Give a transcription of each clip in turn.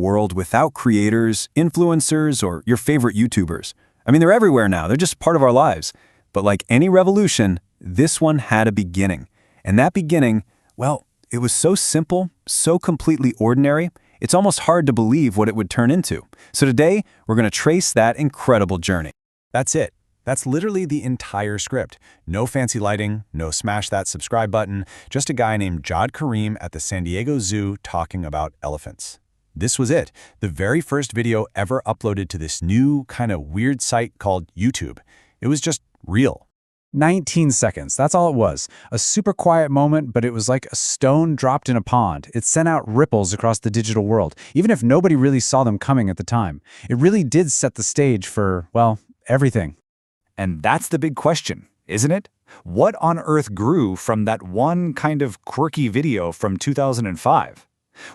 world without creators, influencers, or your favorite YouTubers. I mean, they're everywhere now. They're just part of our lives. But like any revolution, this one had a beginning. And that beginning, well, it was so simple, so completely ordinary, it's almost hard to believe what it would turn into. So today, we're going to trace that incredible journey. That's it. That's literally the entire script. No fancy lighting, no smash that subscribe button, just a guy named Jawed Karim at the San Diego Zoo talking about elephants. This was it, the very first video ever uploaded to this new, kind of weird site called YouTube. It was just real. 19 seconds, that's all it was. A super quiet moment, but it was like a stone dropped in a pond. It sent out ripples across the digital world, even if nobody really saw them coming at the time. It really did set the stage for, well, everything. And that's the big question, isn't it? What on earth grew from that one kind of quirky video from 2005?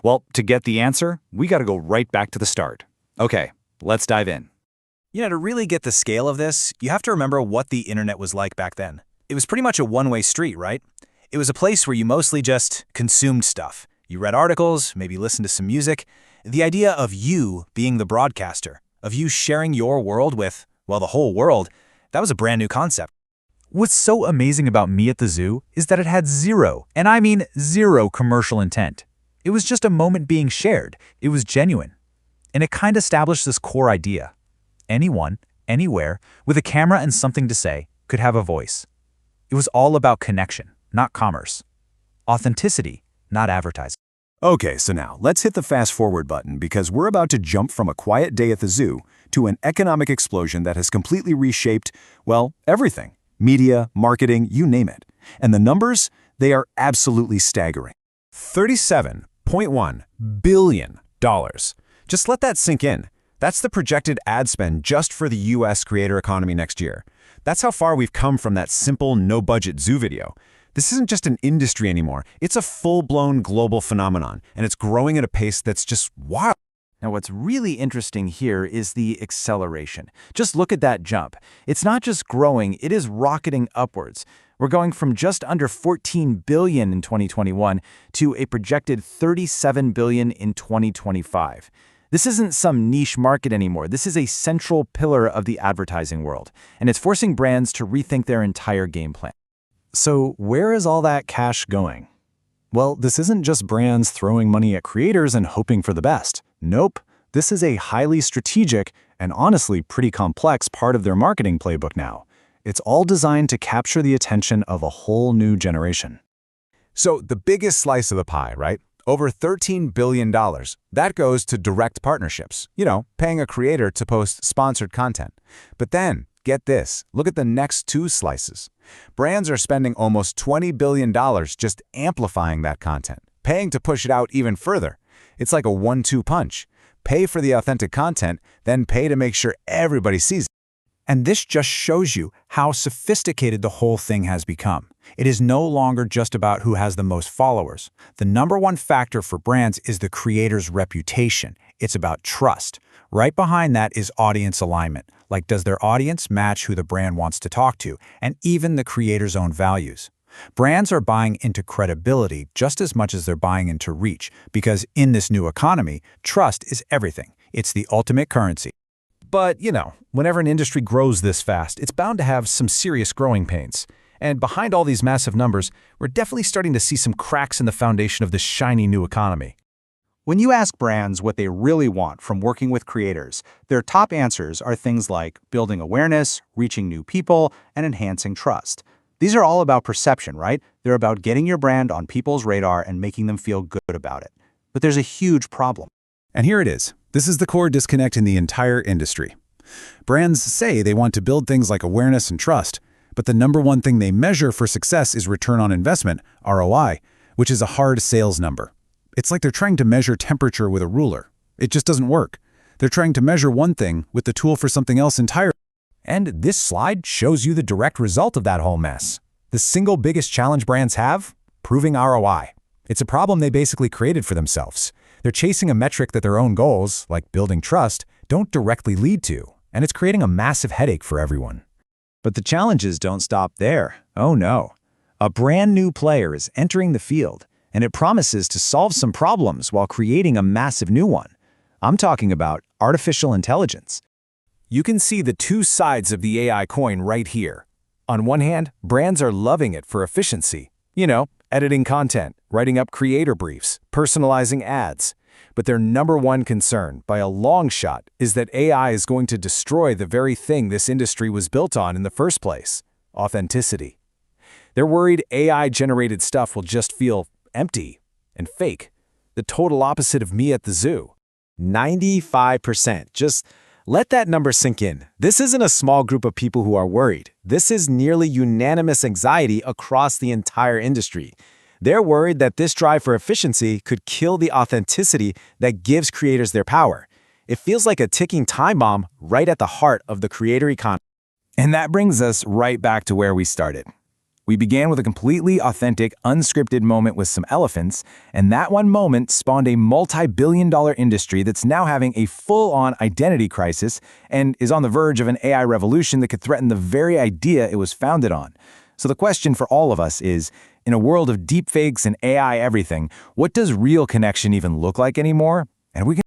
Well, to get the answer, we got to go right back to the start. Okay, let's dive in. You know, to really get the scale of this, you have to remember what the internet was like back then. It was pretty much a one-way street, right? It was a place where you mostly just consumed stuff. You read articles, maybe listened to some music. The idea of you being the broadcaster, of you sharing your world with, well, the whole world, that was a brand new concept. What's so amazing about Me at the Zoo is that it had zero, and I mean zero, commercial intent. It was just a moment being shared. It was genuine. And it kind of established this core idea. Anyone, anywhere, with a camera and something to say, could have a voice. It was all about connection, not commerce. Authenticity, not advertising. Okay, so now let's hit the fast forward button because we're about to jump from a quiet day at the zoo to an economic explosion that has completely reshaped, well, everything. Media, marketing, you name it. And the numbers, they are absolutely staggering. $37.1 billion. Just let that sink in. That's the projected ad spend just for the US creator economy next year. That's how far we've come from that simple, no-budget zoo video. This isn't just an industry anymore. It's a full-blown global phenomenon, and it's growing at a pace that's just wild. Now, what's really interesting here is the acceleration. Just look at that jump. It's not just growing, it is rocketing upwards. We're going from just under $14 billion in 2021 to a projected $37 billion in 2025. This isn't some niche market anymore. This is a central pillar of the advertising world, and it's forcing brands to rethink their entire game plan. So where is all that cash going? Well, this isn't just brands throwing money at creators and hoping for the best. Nope. This is a highly strategic and honestly pretty complex part of their marketing playbook now. It's all designed to capture the attention of a whole new generation. So the biggest slice of the pie, right? Over $13 billion. That goes to direct partnerships, paying a creator to post sponsored content. But then, get this, look at the next two slices. Brands are spending almost $20 billion just amplifying that content, paying to push it out even further. It's like a 1-2 punch. Pay for the authentic content, then pay to make sure everybody sees it. And this just shows you how sophisticated the whole thing has become. It is no longer just about who has the most followers. The number one factor for brands is the creator's reputation. It's about trust. Right behind that is audience alignment. Like, does their audience match who the brand wants to talk to, and even the creator's own values? Brands are buying into credibility just as much as they're buying into reach, because in this new economy, trust is everything. It's the ultimate currency. But, whenever an industry grows this fast, it's bound to have some serious growing pains. And behind all these massive numbers, we're definitely starting to see some cracks in the foundation of this shiny new economy. When you ask brands what they really want from working with creators, their top answers are things like building awareness, reaching new people, and enhancing trust. These are all about perception, right? They're about getting your brand on people's radar and making them feel good about it. But there's a huge problem. And here it is. This is the core disconnect in the entire industry. Brands say they want to build things like awareness and trust, but the number one thing they measure for success is return on investment, ROI, which is a hard sales number. It's like they're trying to measure temperature with a ruler. It just doesn't work. They're trying to measure one thing with the tool for something else entirely. And this slide shows you the direct result of that whole mess. The single biggest challenge brands have? Proving ROI. It's a problem they basically created for themselves. They're chasing a metric that their own goals, like building trust, don't directly lead to, and it's creating a massive headache for everyone. But the challenges don't stop there. Oh no. A brand new player is entering the field, and it promises to solve some problems while creating a massive new one. I'm talking about artificial intelligence. You can see the two sides of the AI coin right here. On one hand, brands are loving it for efficiency. You know, editing content, writing up creator briefs, personalizing ads. But their number one concern, by a long shot, is that AI is going to destroy the very thing this industry was built on in the first place: authenticity. They're worried AI-generated stuff will just feel empty and fake, the total opposite of me at the zoo. 95%. Just let that number sink in. This isn't a small group of people who are worried. This is nearly unanimous anxiety across the entire industry. They're worried that this drive for efficiency could kill the authenticity that gives creators their power. It feels like a ticking time bomb right at the heart of the creator economy. And that brings us right back to where we started. We began with a completely authentic, unscripted moment with some elephants, and that one moment spawned a multi-billion-dollar industry that's now having a full-on identity crisis and is on the verge of an AI revolution that could threaten the very idea it was founded on. So the question for all of us is, in a world of deepfakes and AI everything, what does real connection even look like anymore? And we can